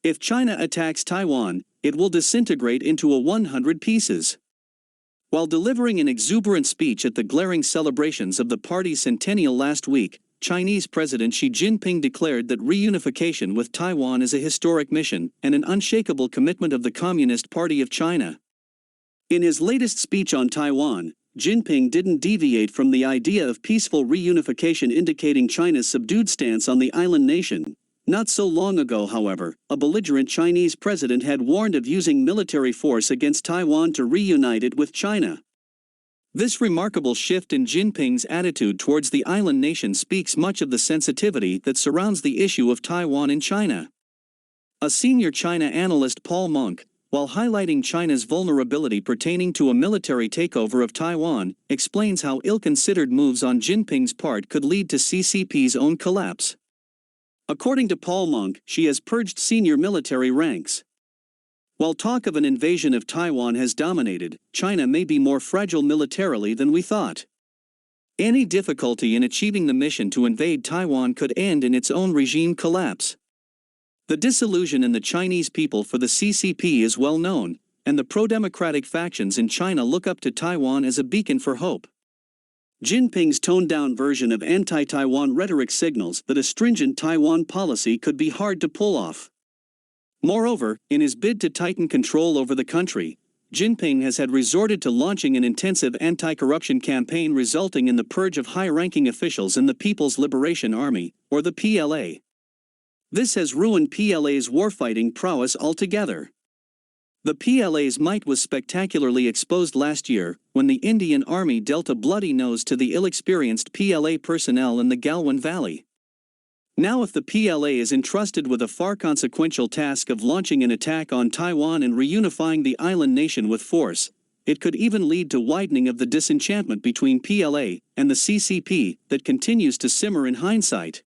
If China attacks Taiwan, it will disintegrate into 100 pieces. While delivering an exuberant speech at the glaring celebrations of the party's centennial last week, Chinese President Xi Jinping declared that reunification with Taiwan is a historic mission and an unshakable commitment of the Communist Party of China. In his latest speech on Taiwan, Jinping didn't deviate from the idea of peaceful reunification, indicating China's subdued stance on the island nation. Not so long ago, however, a belligerent Chinese president had warned of using military force against Taiwan to reunite it with China. This remarkable shift in Jinping's attitude towards the island nation speaks much of the sensitivity that surrounds the issue of Taiwan in China. A senior China analyst, Paul Monk, while highlighting China's vulnerability pertaining to a military takeover of Taiwan, explains how ill-considered moves on Jinping's part could lead to CCP's own collapse. According to Paul Monk, Xi has purged senior military ranks. While talk of an invasion of Taiwan has dominated, China may be more fragile militarily than we thought. Any difficulty in achieving the mission to invade Taiwan could end in its own regime collapse. The disillusion in the Chinese people for the CCP is well known, and the pro-democratic factions in China look up to Taiwan as a beacon for hope. Jinping's toned-down version of anti-Taiwan rhetoric signals that a stringent Taiwan policy could be hard to pull off. Moreover, in his bid to tighten control over the country, Jinping has had resorted to launching an intensive anti-corruption campaign, resulting in the purge of high-ranking officials in the People's Liberation Army, or the PLA. This has ruined PLA's warfighting prowess altogether. The PLA's might was spectacularly exposed last year, when the Indian Army dealt a bloody nose to the ill-experienced PLA personnel in the Galwan Valley. Now, if the PLA is entrusted with a far consequential task of launching an attack on Taiwan and reunifying the island nation with force, it could even lead to widening of the disenchantment between PLA and the CCP that continues to simmer in hindsight.